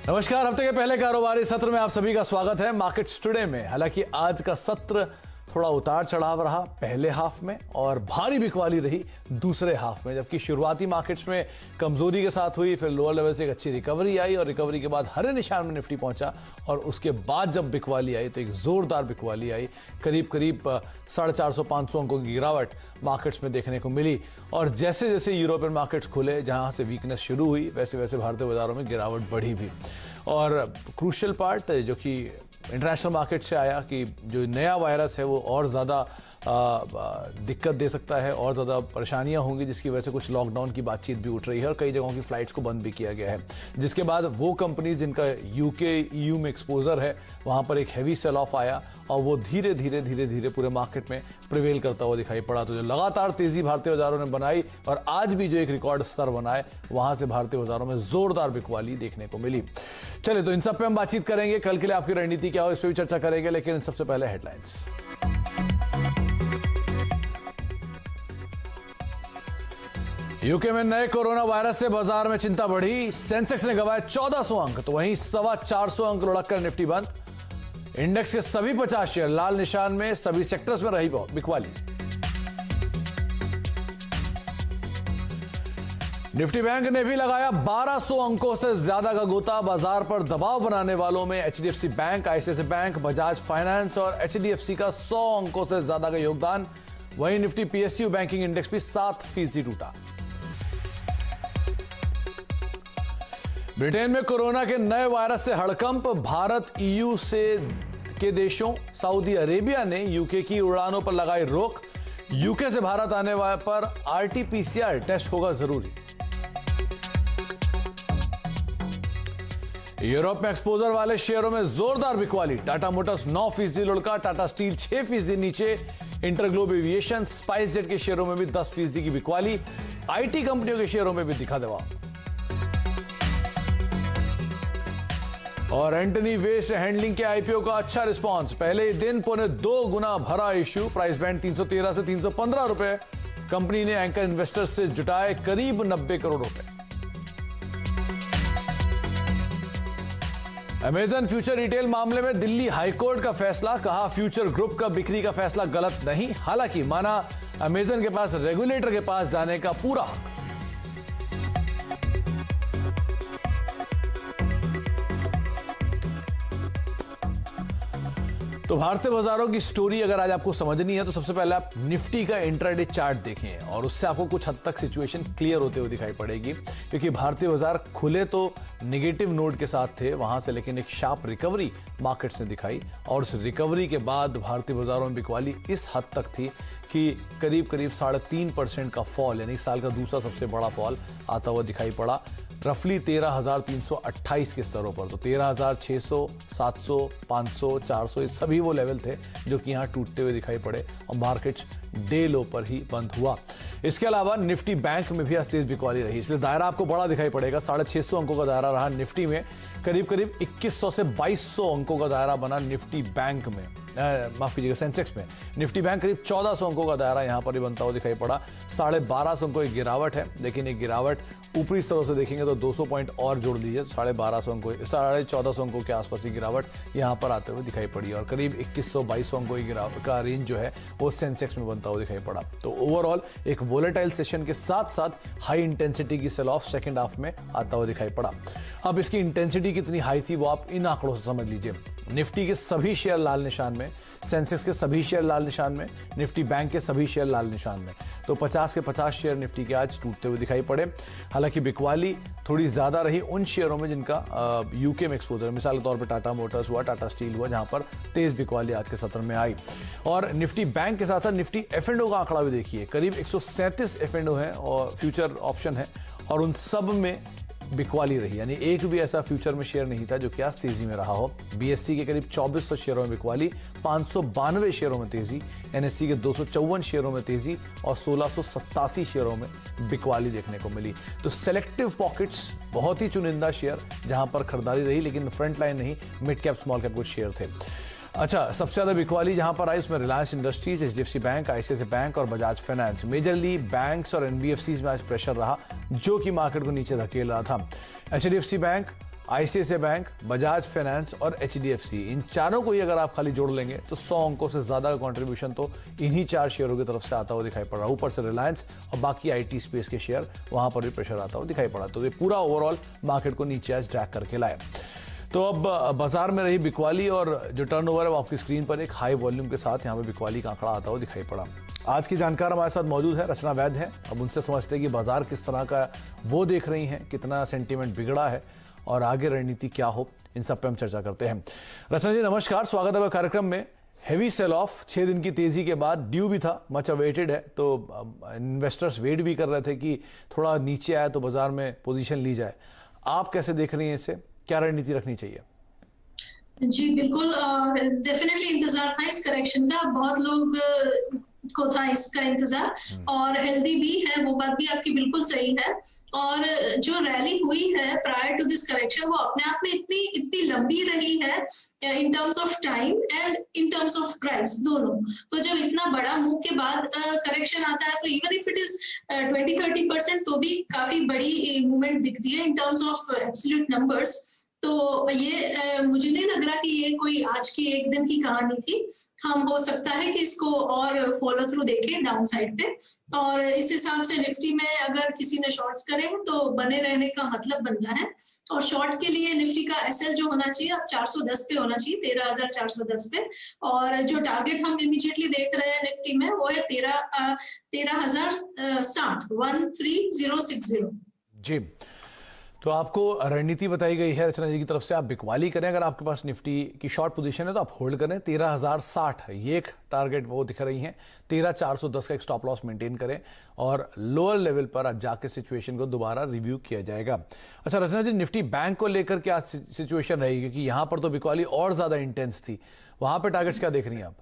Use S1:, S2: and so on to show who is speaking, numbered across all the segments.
S1: नमस्कार। हफ्ते के पहले कारोबारी सत्र में आप सभी का स्वागत है मार्केट्स टुडे में। हालांकि आज का सत्र थोड़ा उतार चढ़ाव रहा पहले हाफ में और भारी बिकवाली रही दूसरे हाफ में। जबकि शुरुआती मार्केट्स में कमजोरी के साथ हुई, फिर लोअर लेवल से एक अच्छी रिकवरी आई और रिकवरी के बाद हरे निशान में निफ्टी पहुंचा और उसके बाद जब बिकवाली आई तो एक जोरदार बिकवाली आई। करीब 450-500 अंकों की गिरावट मार्केट्स में देखने को मिली। और जैसे जैसे यूरोपियन मार्केट्स खुले, जहां से वीकनेस शुरू हुई, वैसे वैसे भारतीय बाजारों में गिरावट बढ़ी भी। और क्रूशियल पार्ट जो कि इंटरनेशनल मार्केट से आया कि जो नया वायरस है वो और ज़्यादा दिक्कत दे सकता है और ज़्यादा परेशानियां होंगी, जिसकी वजह से कुछ लॉकडाउन की बातचीत भी उठ रही है और कई जगहों की फ़्लाइट्स को बंद भी किया गया है। जिसके बाद वो कंपनीज जिनका यूके ईयू में एक्सपोजर है, वहाँ पर एक हैवी सेल ऑफ आया और वो धीरे धीरे पूरे मार्केट में प्रिवेल करता हुआ दिखाई पड़ा। तो जो लगातार तेज़ी भारतीय बाजारों ने बनाई और आज भी जो एक रिकॉर्ड स्तर बनाए, वहाँ से भारतीय बाजारों में जोरदार बिकवाली देखने को मिली। चलिए, तो इन सब पे हम बातचीत करेंगे। कल के लिए आपकी रणनीति क्या हो, इस पर भी चर्चा करेंगे, लेकिन सबसे पहले हेडलाइंस। यूके में नए कोरोना वायरस से बाजार में चिंता बढ़ी। सेंसेक्स ने गंवाए 1400 अंक, तो वहीं 425 अंक लुढ़ककर निफ्टी बंद। इंडेक्स के सभी 50 शेयर लाल निशान में, सभी सेक्टर्स में रही बिकवाली। निफ्टी बैंक ने भी लगाया 1200 अंकों से ज्यादा का गोता। बाजार पर दबाव बनाने वालों में HDFC bank, ICICI bank, Bajaj finance और एचडीएफसी का 100 अंकों से ज्यादा का योगदान। वहीं निफ्टी पीएसयू बैंकिंग इंडेक्स भी 7% टूटा। ब्रिटेन में कोरोना के नए वायरस से हड़कंप। भारत, ईयू से के देशों, सऊदी अरेबिया ने यूके की उड़ानों पर लगाई रोक। यूके से भारत आने पर आरटीपीसीआर टेस्ट होगा जरूरी। यूरोप में एक्सपोजर वाले शेयरों में जोरदार बिकवाली। टाटा मोटर्स 9% लुढ़का, टाटा स्टील 6% नीचे। इंटरग्लोब एविएशन, स्पाइस जेट के शेयरों में भी 10% की बिकवाली। आईटी कंपनियों के शेयरों में भी दिखा दबाव। और एंटनी वेस्ट हैंडलिंग के आईपीओ का अच्छा रिस्पांस। पहले दिन 2.25 गुना भरा इश्यू। प्राइस बैंड 313 से 315 रुपए। कंपनी ने एंकर इन्वेस्टर्स से जुटाए करीब 90 करोड़ रुपए। अमेजन फ्यूचर रिटेल मामले में दिल्ली हाईकोर्ट का फैसला। कहा, फ्यूचर ग्रुप का बिक्री का फैसला गलत नहीं। हालांकि माना अमेजन के पास रेगुलेटर के पास जाने का पूरा हक। तो भारतीय बाजारों की स्टोरी अगर आज आपको समझनी है तो सबसे पहले आप निफ्टी का इंट्राडे चार्ट देखें और उससे आपको कुछ हद तक सिचुएशन क्लियर होते हुए दिखाई पड़ेगी। क्योंकि भारतीय बाजार खुले तो नेगेटिव नोट के साथ थे वहां से, लेकिन एक शार्प रिकवरी मार्केट्स ने दिखाई और उस रिकवरी के बाद भारतीय बाजारों में बिकवाली इस हद तक थी कि करीब 3.5% का फॉल, यानी साल का दूसरा सबसे बड़ा फॉल आता हुआ दिखाई पड़ा। रफली 13,328 के स्तरों पर। तो 13,600, 700, 500, 400 ये सभी वो लेवल थे जो कि यहाँ टूटते हुए दिखाई पड़े और मार्केट्स डे लो पर ही बंद हुआ। इसके अलावा निफ्टी बैंक में भी आज तेज बिकवाली रही, इसलिए दायरा आपको बड़ा दिखाई पड़ेगा। 650 अंकों का दायरा रहा निफ्टी में। करीब 2100 से 2200 अंकों का दायरा बना निफ्टी बैंक में, माफ कीजिएगा सेंसेक्स में। निफ्टी बैंक करीब 1400 अंकों का दायरा यहां पर ही बनता हुआ दिखाई पड़ा। 1250 अंकों की गिरावट है, लेकिन एक गिरावट ऊपरी स्तरों से देखेंगे तो 200 पॉइंट और जोड़ लीजिए, 1250 अंकों, 1450 अंकों के आसपास की गिरावट यहां पर आते हुए दिखाई पड़ी और करीब 2100-2200 अंकों की गिरावट का रेंज जो है वो सेंसेक्स में बनता हुआ दिखाई पड़ा। तो ओवरऑल एक वोलेटाइल सेशन के साथ साथ हाई इंटेंसिटी की सेल ऑफ सेकंड हाफ में आता हुआ दिखाई पड़ा। अब इसकी इंटेंसिटी कितनी हाई थी वो आप इन आंकड़ों से समझ लीजिए। निफ्टी के सभी शेयर लाल निशान में, सेंसेक्स के सभी शेयर लाल निशान में, निफ्टी बैंक के सभी शेयर लाल निशान में। तो 50 के 50 शेयर निफ्टी के आज टूटते हुए दिखाई पड़े। हालांकि बिकवाली थोड़ी ज्यादा रही उन शेयरों में जिनका यूके में एक्सपोजर, मिसाल के तौर पर टाटा मोटर्स हुआ, टाटा स्टील हुआ, जहां पर तेज बिकवाली आज के सत्र में आई। और निफ्टी बैंक के साथ साथ निफ्टी एफ&ओ का आंकड़ा भी देखिए, करीब 137 एफ&ओ है और फ्यूचर ऑप्शन है और उन सब में बिकवाली रही, यानी एक भी ऐसा फ्यूचर में शेयर नहीं था जो कि आज तेजी में रहा हो। बीएससी के करीब 2400 शेयरों में बिकवाली, 592 शेयरों में तेजी, एनएससी के 254 शेयरों में तेजी और 1687 शेयरों में बिकवाली देखने को मिली। तो सेलेक्टिव पॉकेट्स, बहुत ही चुनिंदा शेयर जहां पर खरीदारी रही, लेकिन फ्रंट लाइन नहीं, मिड कैप स्मॉल कैप कुछ शेयर थे। अच्छा, सबसे ज्यादा बिकवाली जहां पर आई उसमें Reliance industries, HDFC bank, ICICI bank और बजाज फाइनेंस। मेजरली बैंक्स और एनबीएफसीज में आज प्रेशर रहा जो कि मार्केट को नीचे धकेल रहा था। HDFC bank ICICI bank, Bajaj finance और एचडीएफसी, इन चारों को ही अगर आप खाली जोड़ लेंगे तो 100 अंकों से ज्यादा का कंट्रीब्यूशन तो इन्हीं 4 शेयरों की तरफ से आता हुआ दिखाई पड़ रहा है। ऊपर से रिलायंस और बाकी आईटी स्पेस के शेयर, वहां पर भी प्रेशर आता हुआ दिखाई पड़ा। तो ये पूरा ओवरऑल मार्केट को नीचे आज ड्रैग करके लाया। तो अब बाजार में रही बिकवाली और जो टर्नओवर है वो आपकी स्क्रीन पर एक हाई वॉल्यूम के साथ यहाँ पे बिकवाली का आंकड़ा आता हुआ दिखाई पड़ा। आज की जानकार हमारे साथ मौजूद है, रचना वैद्य है। अब उनसे समझते हैं कि बाजार किस तरह का वो देख रही हैं, कितना सेंटीमेंट बिगड़ा है और आगे रणनीति क्या हो, इन सब पे हम चर्चा करते हैं। रचना जी नमस्कार, स्वागत है कार्यक्रम में। हेवी सेल ऑफ 6 दिन की तेजी के बाद ड्यू भी था, मच अवेटेड है, तो इन्वेस्टर्स वेट भी कर रहे थे कि थोड़ा नीचे आए तो बाजार में पोजीशन ली जाए। आप कैसे देख रही हैं इसे, क्या रणनीति रखनी चाहिए?
S2: जी बिल्कुल, डेफिनेटली इंतजार था इस करेक्शन का, बहुत लोग को था इसका इंतजार, और हेल्दी भी है, वो बात भी आपकी बिल्कुल सही है। और जो रैली हुई है प्रायर टू दिस करेक्शन, वो अपने आप में इतनी लंबी रही है in terms of time and in terms of price दोनों। तो जब इतना बड़ा मूव के बाद करेक्शन आता है तो इवन इफ इट इज 20-30% तो भी काफी बड़ी मूवमेंट दिखती है in terms of absolute numbers. तो ये मुझे नहीं लग रहा कि ये कोई आज की एक दिन की कहानी थी। हम हो सकता है कि इसको और फॉलो थ्रू देखें डाउन साइड पे, और इस हिसाब से निफ्टी में अगर किसी ने शॉर्ट्स करे तो बने रहने का मतलब बनता है। और शॉर्ट के लिए निफ्टी का एसएल जो होना चाहिए अब 410 पे होना चाहिए, 13,410 पे। और जो टारगेट हम इमीडिएटली देख रहे हैं निफ्टी में वो है 13,060, 13,060।
S1: जी, तो आपको रणनीति बताई गई है रचना जी की तरफ से, आप बिकवाली करें। अगर आपके पास निफ्टी की शॉर्ट पोजीशन है तो आप होल्ड करें, 13,060 ये एक टारगेट वो दिख रही हैं। 13,410 का एक स्टॉप लॉस मेंटेन करें और लोअर लेवल पर अब जाके सिचुएशन को दोबारा रिव्यू किया जाएगा। अच्छा रचना जी, निफ्टी बैंक को लेकर क्या सिचुएशन रहेगी, क्योंकि यहाँ पर तो बिकवाली और ज्यादा इंटेंस थी, वहां पर टारगेट्स क्या देख रही हैं आप?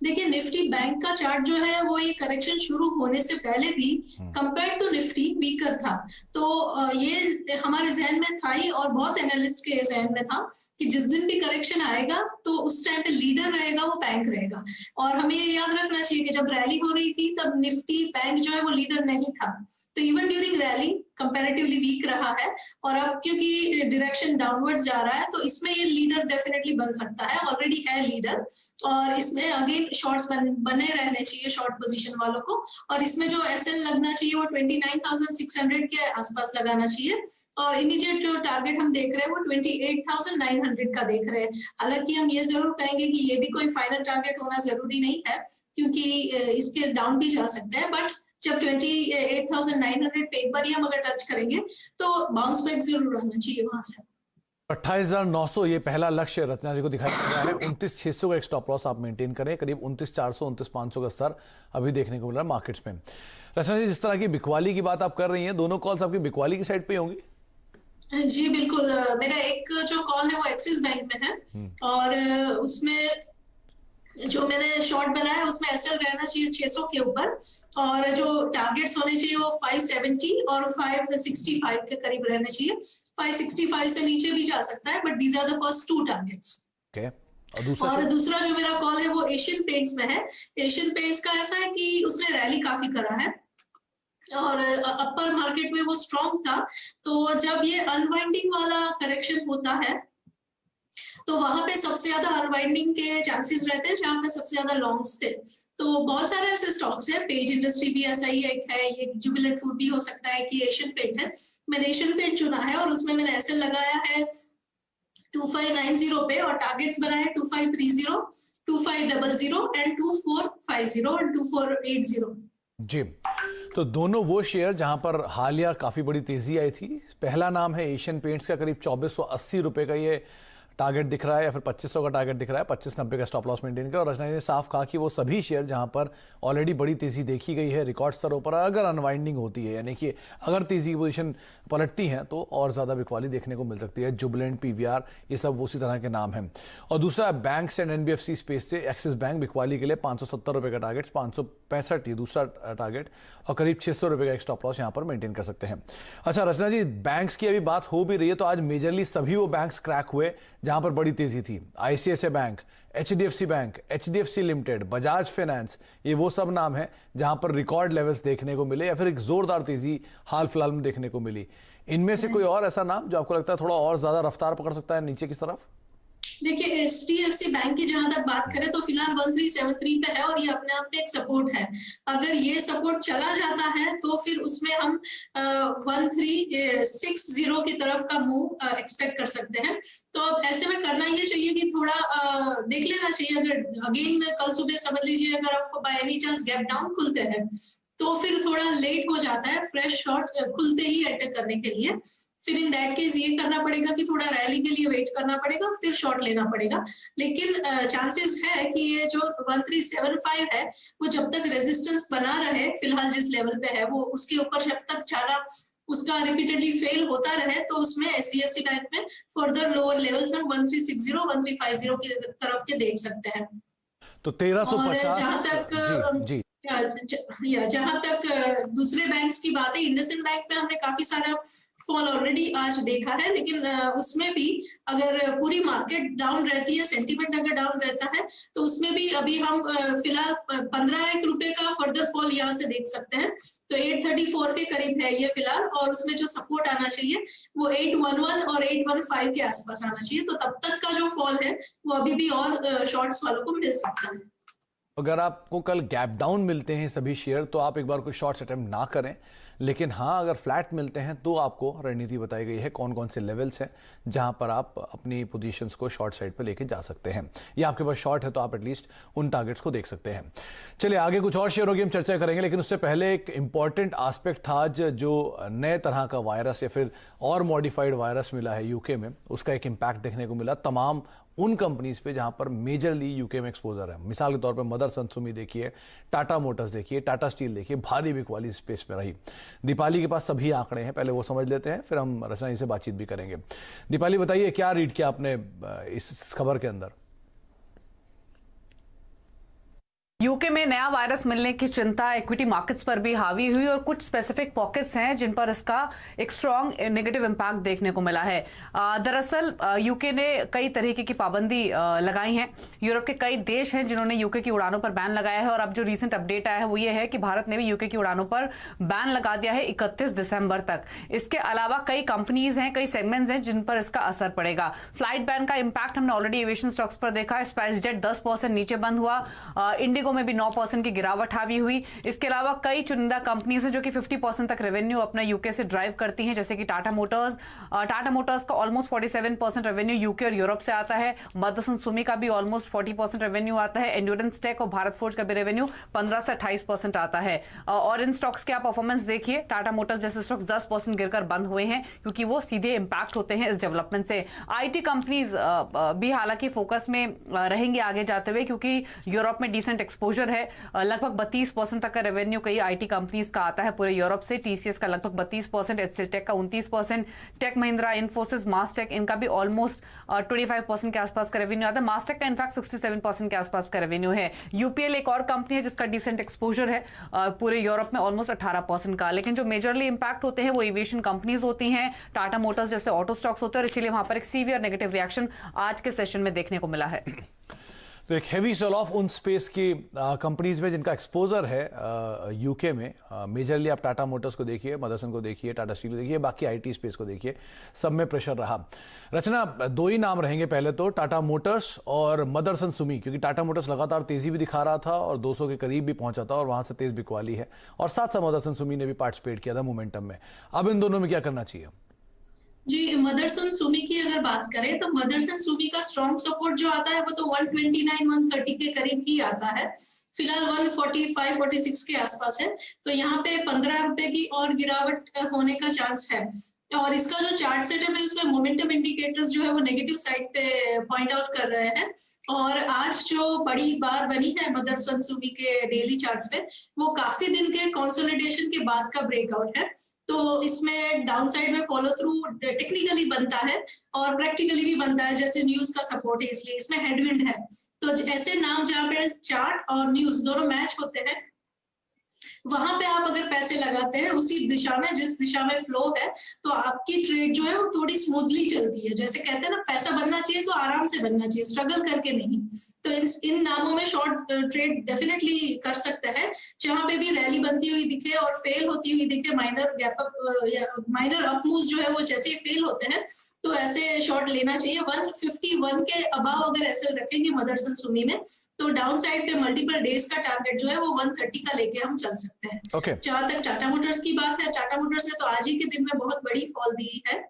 S2: देखिए, निफ्टी बैंक का चार्ट जो है वो ये करेक्शन शुरू होने से पहले भी कंपेयर टू निफ्टी वीकर था। तो ये हमारे जहन में था ही, और बहुत एनालिस्ट के जहन में था कि जिस दिन भी करेक्शन आएगा तो उस टाइम पे लीडर रहेगा वो बैंक रहेगा। और हमें ये याद रखना चाहिए कि जब रैली हो रही थी तब निफ्टी बैंक जो है वो लीडर नहीं था। तो even during rally comparatively weak रहा है, और अब क्योंकि डायरेक्शन डाउनवर्ड्स जा रहा है तो इसमें ये लीडर डेफिनेटली बन सकता है, ऑलरेडी है लीडर। और इसमें अगेन शॉर्ट्स बने रहने चाहिए शॉर्ट पोजीशन वालों को, और इसमें जो एसएल लगना चाहिए वो 29,600 के आसपास लगाना चाहिए। और इमीडिएट जो टारगेट हम देख रहे हैं वो 28,900 का देख रहे हैं। हालांकि हम ये जरूर कहेंगे कि ये भी कोई फाइनल टारगेट होना जरूरी नहीं है, क्योंकि इसके डाउन भी जा सकते हैं। बट जब 28,900 पे एक बार ही हम अगर टच करेंगे तो बाउंस बैक जरूर रहना चाहिए वहां से।
S1: 28,900 ये पहला लक्ष्य रचना जी को दिखाई दे रहा है। 29,600 का एक स्टॉप लॉस आप मेंटेन करें। करीब 29,400 29,500 का स्तर अभी देखने को मिल रहा है मार्केट्स में। रचना जी, जिस तरह की बिकवाली की बात आप कर रही हैं, दोनों कॉल्स आपकी बिकवाली की साइड पे होंगी?
S2: जी बिल्कुल, मेरा एक जो कॉल है वो एक्सिस बैंक में है, और उसमें जो मैंने शॉर्ट बनाया है उसमें एसएल रहना चाहिए 600 के ऊपर, और जो टारगेट्स होने चाहिए वो 570 और 565 के करीब रहने चाहिए। 565 से नीचे भी जा सकता है, but these are the first 2 targets.
S1: Okay.
S2: और दूसरा जो मेरा कॉल है वो एशियन पेंट्स में है। एशियन पेंट्स का ऐसा है कि उसने रैली काफी करा है और अपर मार्केट में वो स्ट्रॉन्ग था। तो जब ये अनवाइंडिंग वाला करेक्शन होता है तो वहां पे सबसे ज्यादा अनवाइंडिंग के चांसेस रहते हैं, जहां पे सबसे ज्यादा लॉन्ग्स थे। तो बहुत सारे ऐसे स्टॉक्स हैं, पेज इंडस्ट्री भी ऐसा ही एक है, ये जुबिलेंट फूड भी हो सकता है कि एशियन पेंट है। मैंने एशियन पेंट चुना है और उसमें मैंने एसएल लगाया है 2590 पे, और टारगेट्स बनाए 2530, 2500 एंड 2450 और 2480।
S1: जी, तो दोनों वो शेयर जहां पर हालिया काफी बड़ी तेजी आई थी। पहला नाम है एशियन पेंट्स का, करीब 2480 रुपए का ये टारगेट दिख रहा है, या फिर 2500 का टारगेट दिख रहा है, 2590 का स्टॉप लॉस मेंटेन कर। और रचना ने साफ कहा कि वो सभी शेयर जहां पर ऑलरेडी बड़ी तेजी देखी गई है रिकॉर्ड स्तरों पर, अगर अनवाइंडिंग होती है, यानी कि अगर तेजी की पोजीशन पलटती हैं तो और ज्यादा बिकवाली देखने को मिल सकती है। जुबिलेंट, पीवीआर, ये सब उसी तरह के नाम हैं। और दूसरा बैंक्स एंड एनबीएफसी स्पेस से एक्सिस बैंक बिकवाली के लिए 570 रुपए का टारगेट, 565 ये दूसरा टारगेट, और करीब 600 रुपए का एक स्टॉप लॉस यहाँ पर मेंटेन कर सकते हैं। अच्छा रचना जी, बैंक्स की अभी बात हो भी रही है, तो आज मेजरली सभी वो बैंक्स क्रैक हुए जहां पर बड़ी तेजी थी। ICICI bank, HDFC bank, HDFC limited, Bajaj finance, ये वो सब नाम है जहां पर रिकॉर्ड लेवल्स देखने को मिले या फिर एक जोरदार तेजी हाल फिलहाल में देखने को मिली। इनमें से कोई और ऐसा नाम जो आपको लगता है थोड़ा और ज्यादा रफ्तार पकड़ सकता है नीचे की तरफ?
S2: देखिए, HDFC बैंक की जहां तक बात करें तो फिलहाल 1373 पे है और ये अपने आप में एक सपोर्ट है। अगर ये सपोर्ट चला जाता है तो फिर उसमें हम 1360 की तरफ का मूव एक्सपेक्ट कर सकते हैं। तो अब ऐसे में करना ये चाहिए कि थोड़ा देख लेना चाहिए। अगर अगेन कल सुबह समझ लीजिए अगर आपको by any chance gap down खुलते हैं तो फिर थोड़ा लेट हो जाता है फ्रेश शॉट खुलते ही अटैक करने के लिए। फिर इन दैट केस ये करना पड़ेगा कि थोड़ा रैली के लिए वेट करना पड़ेगा, फिर शॉर्ट लेना पड़ेगा। लेकिन चांसेस है कि ये जो 1375 है वो जब तक रेजिस्टेंस बना रहे, फिलहाल जिस लेवल पे है वो उसके ऊपर जब तक जाना उसका रिपीटेडली फेल होता रहे, तो उसमें HDFC बैंक में फर्दर लोअर लेवल्स हम 1360 1350 की तरफ के देख सकते हैं।
S1: तो 1350
S2: जहां तक
S1: जी
S2: जहां तक दूसरे बैंक्स की बात है, इंडसइंड बैंक में हमने काफी सारा फॉल ऑलरेडी आज देखा है, लेकिन उसमें भी अगर पूरी मार्केट डाउन रहती है, सेंटीमेंट अगर डाउन रहता है तो उसमें भी अभी हम फिलहाल 15 रुपए का फर्दर फॉल यहाँ से देख सकते हैं। तो 834 के करीब है ये फिलहाल, और उसमें जो सपोर्ट आना चाहिए वो 811 और 815 के आसपास आना चाहिए। तो तब तक का जो फॉल है वो अभी भी और शॉर्ट्स वालों को मिल सकता है।
S1: अगर आपको कल गैप डाउन मिलते हैं सभी शेयर तो आप एक बार कोई शॉर्ट्स अटेम्प्ट ना करें, लेकिन हाँ अगर फ्लैट मिलते हैं तो आपको रणनीति बताई गई है कौन कौन से लेवल्स हैं जहां पर आप अपनी पोजीशंस को शॉर्ट साइड पर लेके जा सकते हैं, या आपके पास शॉर्ट है तो आप एटलीस्ट उन टारगेट्स को देख सकते हैं। चलिए आगे कुछ और शेयरों की हम चर्चा करेंगे, लेकिन उससे पहले एक इंपॉर्टेंट आस्पेक्ट था आज जो नए तरह का वायरस या फिर और मॉडिफाइड वायरस मिला है यूके में, उसका एक इम्पैक्ट देखने को मिला तमाम उन कंपनीज पे जहां पर मेजरली यूके में एक्सपोजर है। मिसाल के तौर पे मदरसन सुमी देखिए, टाटा मोटर्स देखिए, टाटा स्टील देखिए, भारी बिक वाली स्पेस में रही। दीपाली के पास सभी आंकड़े हैं, पहले वो समझ लेते हैं फिर हम रचना जी से बातचीत भी करेंगे। दीपाली बताइए क्या रीड किया आपने इस खबर के अंदर?
S3: यूके में नया वायरस मिलने की चिंता इक्विटी मार्केट्स पर भी हावी हुई और कुछ स्पेसिफिक पॉकेट्स हैं जिन पर इसका एक स्ट्रॉन्ग नेगेटिव इंपैक्ट देखने को मिला है। दरअसल यूके ने कई तरीके की पाबंदी लगाई है। यूरोप के कई देश हैं जिन्होंने यूके की उड़ानों पर बैन लगाया है, और अब जो रीसेंट अपडेट आया है वो ये है कि भारत ने भी यूके की उड़ानों पर बैन लगा दिया है 31 दिसंबर तक। इसके अलावा कई कंपनीज हैं, कई सेगमेंट्स हैं जिन पर इसका असर पड़ेगा। फ्लाइट बैन का इंपैक्ट हमने ऑलरेडी एविएशन स्टॉक्स पर देखा। स्पाइसजेट 10% नीचे बंद हुआ, इंडिगो में भी 9% की गिरावट हावी हुई। इसके अलावा कई चुनिंदा कंपनीज हैं जो कि 50% तक रेवेन्यू अपना यूके से ड्राइव करती हैं, जैसे कि टाटा मोटर्स का ऑलमोस्ट 47% रेवेन्यू यूके और यूरोप से आता है। मदरसन सुमी का भी ऑलमोस्ट 40% रेवेन्यू आता है। एंड्योरेंस टेक और भारत फोर्ज का भी रेवेन्यू 15 से 28% आता है। और इन स्टॉक्स के आप परफॉर्मेंस देखिए, टाटा मोटर्स जैसे स्टॉक्स 10% गिरकर बंद हुए हैं क्योंकि वो सीधे इंपैक्ट होते हैं इस डेवलपमेंट से। आईटी कंपनीज भी हालांकि फोकस में रहेंगे आगे जाते हुए, क्योंकि यूरोप में डिसेंट एक्सपोजर है। लगभग 32% तक का रेवेन्यू कई आईटी कंपनीज का आता है पूरे यूरोप से। टीसीएस का लगभग 32%, एचसीएल टेक का 29%, टेक महिंद्रा, इन्फोसिस, मास्टेक इनका भी ऑलमोस्ट 25% के आसपास का रेवेन्यू आता है। मास्टेक का इनफैक्ट 67% के आसपास का रेवेन्यू है। यूपीएल एक और कंपनी है जिसका डिसेंट एक्सपोजर है पूरे यूरोप में ऑलमोस्ट 18% का। लेकिन जो मेजरली इंपैक्ट होते हैं वो एविएशन कंपनीज होती हैं, टाटा मोटर्स जैसे ऑटो स्टॉक्स होते हैं, और इसीलिए वहां पर एक सीवियर नेगेटिव रिएक्शन आज के सेशन में देखने को मिला है।
S1: तो एक हेवी सेल ऑफ उन स्पेस की कंपनीज में जिनका एक्सपोजर है यूके में। मेजरली आप टाटा मोटर्स को देखिए, मदरसन को देखिए, टाटा स्टील को देखिए, बाकी आईटी स्पेस को देखिए, सब में प्रेशर रहा। रचना, दो ही नाम रहेंगे पहले तो, टाटा मोटर्स और मदरसन सुमी, क्योंकि टाटा मोटर्स लगातार तेजी भी दिखा रहा था और 200 के करीब भी पहुंचा था और वहां से तेज बिकवाली है, और साथ साथ मदरसन सुमी ने भी पार्टिसिपेट किया था मोमेंटम में। अब इन दोनों में क्या करना चाहिए?
S2: जी, मदरसन सुमी की अगर बात करें तो मदरसन सुमी का स्ट्रॉन्ग सपोर्ट जो आता है वो तो 129-130 के करीब ही आता है। फिलहाल 145-46 के आसपास है, तो यहाँ पे 15 रुपए की और गिरावट होने का चांस है। और इसका जो चार्ट सेटअप है उसमें मोमेंटम इंडिकेटर्स जो है वो नेगेटिव साइड पे पॉइंट आउट कर रहे हैं, और आज जो बड़ी बार बनी है मदरसन सुमी के डेली चार्ट्स पे वो काफी दिन के कंसोलिडेशन के बाद का ब्रेकआउट है। तो इसमें डाउन साइड में फॉलो थ्रू टेक्निकली बनता है और प्रैक्टिकली भी बनता है, जैसे न्यूज का सपोर्ट है, इसलिए इसमें हेडविंड है। तो ऐसे नाम जहाँ पे चार्ट और न्यूज दोनों मैच होते हैं वहां पे आप अगर पैसे लगाते हैं उसी दिशा में जिस दिशा में फ्लो है, तो आपकी ट्रेड जो है वो थोड़ी स्मूथली चलती है। जैसे कहते हैं ना, पैसा बनना चाहिए तो आराम से बनना चाहिए, स्ट्रगल करके नहीं। तो इन नामों में शॉर्ट ट्रेड डेफिनेटली कर सकते हैं। जहां पे भी रैली बनती हुई दिखे और फेल होती हुई दिखे, माइनर गैप अप या माइनर अप मूव्स जो है वो जैसे ही फेल होते हैं, तो ऐसे शॉर्ट लेना चाहिए। 151 के अबाव अगर एसएल रखेंगे मदरसन सुमी में, तो डाउन साइड पे मल्टीपल डेज का टारगेट जो है वो 130 का लेके हम चल सकते हैं। जहां तक टाटा मोटर्स की बात है, टाटा मोटर्स ने तो आज ही के दिन में बहुत बड़ी फॉल दी है,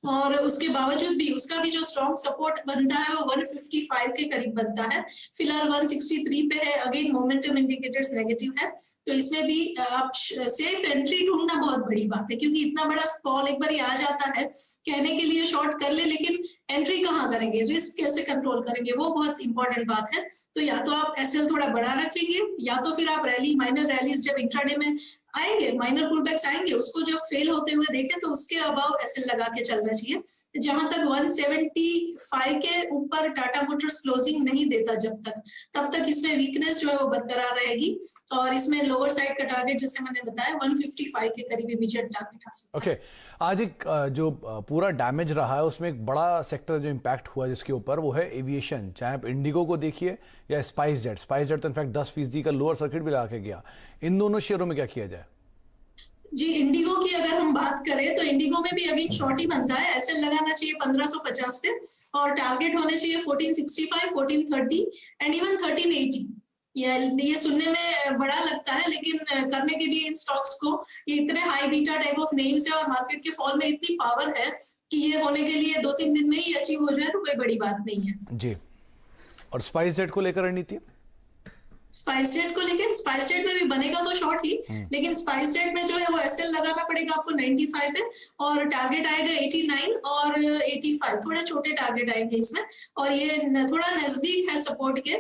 S2: और उसके बावजूद भी उसका भी जो स्ट्रॉन्ग सपोर्ट बनता है वो 155 के करीब बनता है। फिलहाल 163 पे है। अगेन मोमेंटम इंडिकेटर्स नेगेटिव है, तो इसमें भी आप सेफ एंट्री ढूंढना बहुत बड़ी बात है, क्योंकि इतना बड़ा फॉल एक बार आ जाता है, कहने के लिए शॉर्ट कर ले, लेकिन एंट्री कहाँ करेंगे, रिस्क कैसे कंट्रोल करेंगे, वो बहुत इंपॉर्टेंट बात है। तो या तो आप एसएल थोड़ा बड़ा रखेंगे, या तो फिर आप रैली, माइनर रैलीज जब इंट्राडे में आएंगे, माइनर पुलबैक्स आएंगे, उसको जब फेल होते हुए देखें तो उसके अबाव एसएल लगा के चलना चाहिए। जहां तक 175 के ऊपर टाटा मोटर्स क्लोजिंग नहीं देता तब तक इसमें वीकनेस जो है वो बरकरार रहेगी, और इसमें लोअर साइड का टारगेट जैसे मैंने बताया 155 के करीब इमीडिएट टारगेट आ सकता है।
S1: आज एक जो पूरा डैमेज रहा है उसमें एक बड़ा सेक्टर जो इम्पैक्ट हुआ जिसके ऊपर, वो है एविएशन। चाहे आप इंडिगो को देखिए या स्पाइस जेट तो इनफैक्ट 10% का लोअर सर्किट भी लगा के गया। इन दोनों शेयरों में क्या किया जाए?
S2: जी, इंडिगो की अगर हम बात करें तो इंडिगो में भी अगेन शॉर्ट ही बनता है। एसएल लगाना चाहिए 1550 पे, और टारगेट होने चाहिए 1465, 1430 एंड इवन 1380। ये सुनने में बड़ा लगता है, लेकिन करने के लिए इन स्टॉक्स को, ये इतने high beta type of names है और मार्केट के फॉल में इतनी पावर है कि ये होने के लिए 2-3 दिन में ही अचीव हो जाए तो कोई बड़ी बात नहीं है
S1: जी। और स्पाइस जेट को लेकर रणनीति?
S2: स्पाइस जेट को लेकर, स्पाइस जेट में भी बनेगा तो शॉर्ट ही, लेकिन स्पाइस जेट में जो है वो एसएल लगाना पड़ेगा आपको 95 पे, और टारगेट आएगा 89 और 85। थोड़े छोटे टारगेट आएंगे इसमें, और ये थोड़ा नजदीक है सपोर्ट के,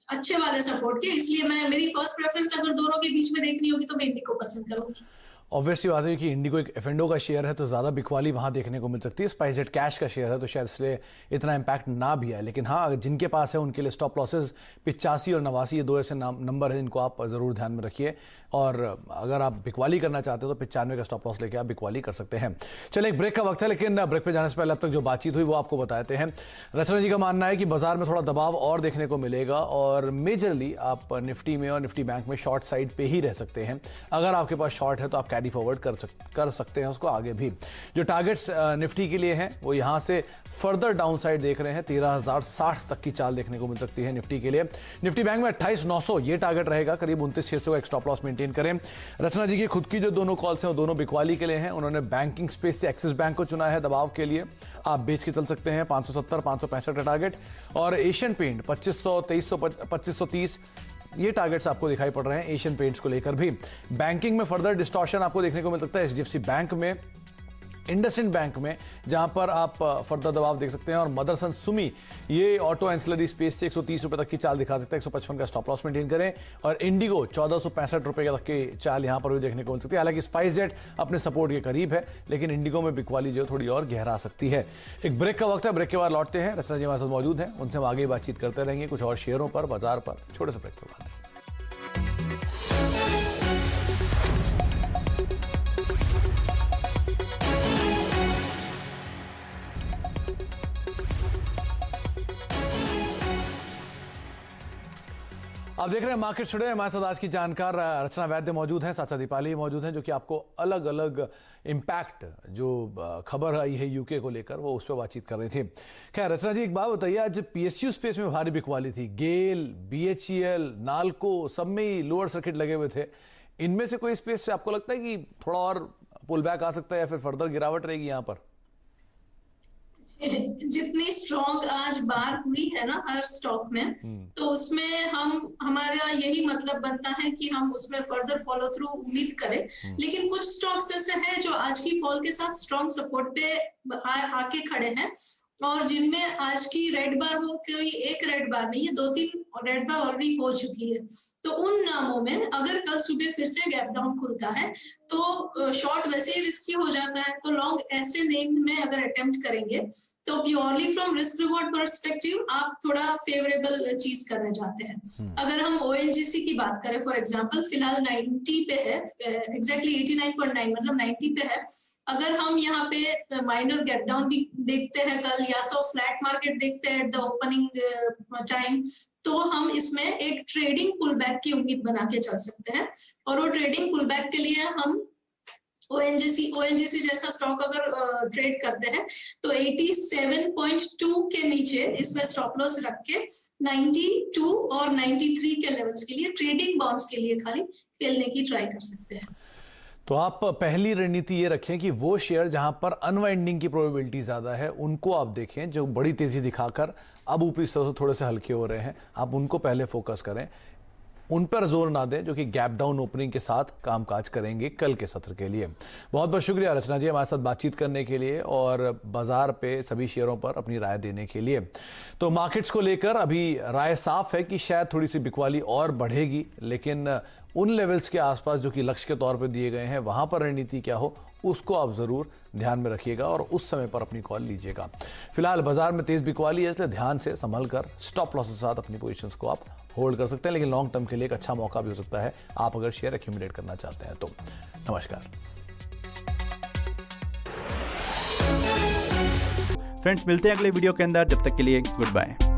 S2: अच्छे वाले सपोर्ट के, इसलिए मेरी फर्स्ट प्रेफरेंस अगर दोनों के बीच में देखनी होगी तो मैं इंडिगो पसंद करूंगी।
S1: ऑब्वियसली बात है कि इंडिगो एक एफएंडो का शेयर है तो ज़्यादा बिकवाली वहाँ देखने को मिल सकती है। स्पाइस जेट कैश का शेयर है तो शायद इसलिए इतना इम्पैक्ट ना भी आए, लेकिन हाँ, जिनके पास है उनके लिए स्टॉप लॉसेस 85 और 89, ये 2 ऐसे नंबर हैं जिनको आप ज़रूर ध्यान में रखिए। और अगर आप बिकवाली करना चाहते हो तो 95 का स्टॉप लॉस लेके आप बिकवाली कर सकते हैं। चलिए, एक ब्रेक का वक्त है, लेकिन ब्रेक पे जाने से पहले अब तक जो बातचीत हुई वो आपको बताते हैं। रचना जी का मानना है कि बाजार में थोड़ा दबाव और देखने को मिलेगा, और मेजरली आप निफ्टी में और निफ्टी बैंक में शॉर्ट साइड पे ही रह सकते हैं। अगर आपके पास शॉर्ट है तो आप कैरी फॉरवर्ड कर सकते हैं उसको आगे भी। जो टारगेट्स निफ्टी के लिए हैं वो यहां से फर्दर डाउन साइड देख रहे हैं, 13,060 तक की चाल देखने को मिल सकती है निफ्टी के लिए। निफ्टी बैंक में 28,900 ये टारगेट रहेगा, करीब 29,600 का एक स्टॉप लॉस मेंटेन करें। रचना जी की खुद की जो दोनों कॉल्स हैं वो दोनों बिकवाली के लिए हैं। उन्होंने बैंकिंग स्पेस से एक्सिस बैंक को चुना है दबाव के लिए, आप बेच के चल सकते हैं 570, 565 का टारगेट, और एशियन पेंट 2500, 2300, 2530 ये टारगेट्स आपको दिखाई पड़ रहे हैं एशियन पेंट्स को लेकर भी। बैंकिंग में फर्दर डिस्टॉर्शन आपको देखने को मिल सकता है एचडीएफसी बैंक में, इंडसइंड बैंक में, जहां पर आप फर्दर दबाव देख सकते हैं, और मदरसन सुमी ये ऑटो एंसिलरी स्पेस से 130 रुपए तक की चाल दिखा सकता है, 155 का स्टॉप लॉस मेंटेन करें, और इंडिगो 1465 रुपए तक की चाल यहां पर भी देखने को मिल सकती है। हालांकि स्पाइस जेट अपने सपोर्ट के करीब है, लेकिन इंडिगो में बिकवाली जो थोड़ी और गहरा सकती है। एक ब्रेक का वक्त है, ब्रेक के बाद लौटते हैं। रचना जी हमारे साथ मौजूद हैं, उनसे हम आगे बातचीत करते रहेंगे कुछ और शेयरों पर, बाजार पर। छोटे से ब्रेक के बाद आप देख रहे हैं मार्केट टुडे। हमारे साथ आज की जानकार रचना वैद्य मौजूद हैं, साथ साथ दीपाली मौजूद हैं, जो कि आपको अलग अलग इम्पैक्ट जो खबर आई है यूके को लेकर वो उस पर बातचीत कर रही थी। खैर रचना जी, एक बात बताइए, आज पीएसयू स्पेस में भारी बिकवाली थी, गेल, बीएचईएल, नाल्को सब में ही लोअर सर्किट लगे हुए थे। इनमें से कोई स्पेस से आपको लगता है कि थोड़ा और पुल बैक आ सकता है या फिर फर्दर गिरावट रहेगी यहाँ पर?
S2: जितनी स्ट्रॉन्ग आज बार हुई है ना हर स्टॉक में, तो उसमें हमारा यही मतलब बनता है कि हम उसमें फर्दर फॉलो थ्रू उम्मीद करें। लेकिन कुछ स्टॉक्स ऐसे हैं जो आज की फॉल के साथ स्ट्रॉन्ग सपोर्ट पे आके खड़े हैं, और जिनमें आज की रेड बार वो कोई एक रेड बार नहीं है, 2-3 रेड बार ऑलरेडी हो चुकी है। तो उन नामों में अगर कल सुबह फिर से गैप डाउन खुलता है तो शॉर्ट वैसे ही रिस्की हो जाता है। तो लॉन्ग ऐसे नेम में अगर अटेम्प्ट करेंगे तो purely from risk reward perspective आप थोड़ा फेवरेबल चीज करने जाते हैं। अगर हम ONGC की बात करें फॉर एग्जांपल, फिलहाल 90 पे है, एग्जैक्टली 89.9 मतलब 90 पे है। अगर हम यहाँ पे माइनर गैप डाउन भी देखते हैं कल, या तो फ्लैट मार्केट देखते हैं एट द ओपनिंग टाइम, तो हम इसमें एक ट्रेडिंग पुल बैक की उम्मीद बना के चल सकते हैं। और वो ट्रेडिंग पुल बैक के लिए हम ONGC जैसा स्टॉक अगर ट्रेड करते हैं तो 87.2 के नीचे इसमें स्टॉप लॉस रख के 92 और 93 के लेवल्स के लिए ट्रेडिंग बाउंस के लिए खाली खेलने की ट्राई कर सकते हैं।
S1: तो आप पहली रणनीति ये रखें कि वो शेयर जहां पर अनवाइंडिंग की प्रोबेबिलिटी ज्यादा है उनको आप देखें, जो बड़ी तेजी दिखाकर अब ऊपरी स्तर से थोड़े से हल्के हो रहे हैं, आप उनको पहले फोकस करें, उन पर जोर ना दें जो कि गैप डाउन ओपनिंग के साथ कामकाज करेंगे कल के सत्र के लिए। बहुत बहुत शुक्रिया रचना जी हमारे साथ बातचीत करने के लिए और बाजार पे सभी शेयरों पर अपनी राय देने के लिए। तो मार्केट्स को लेकर अभी राय साफ है कि शायद थोड़ी सी बिकवाली और बढ़ेगी, लेकिन उन लेवल्स के आसपास जो कि लक्ष्य के तौर पे दिए गए हैं वहां पर रणनीति क्या हो उसको आप जरूर ध्यान में रखिएगा और उस समय पर अपनी कॉल लीजिएगा। फिलहाल बाजार में तेज बिकवाली है, इसलिए ध्यान से संभल कर स्टॉप लॉस के साथ अपनी पोजीशंस को आप होल्ड कर सकते हैं, लेकिन लॉन्ग टर्म के लिए एक अच्छा मौका भी हो सकता है आप अगर शेयर एक्यूमुलेट करना चाहते हैं तो। नमस्कार
S4: फ्रेंड्स, मिलते हैं अगले वीडियो के अंदर, जब तक के लिए गुड बाय।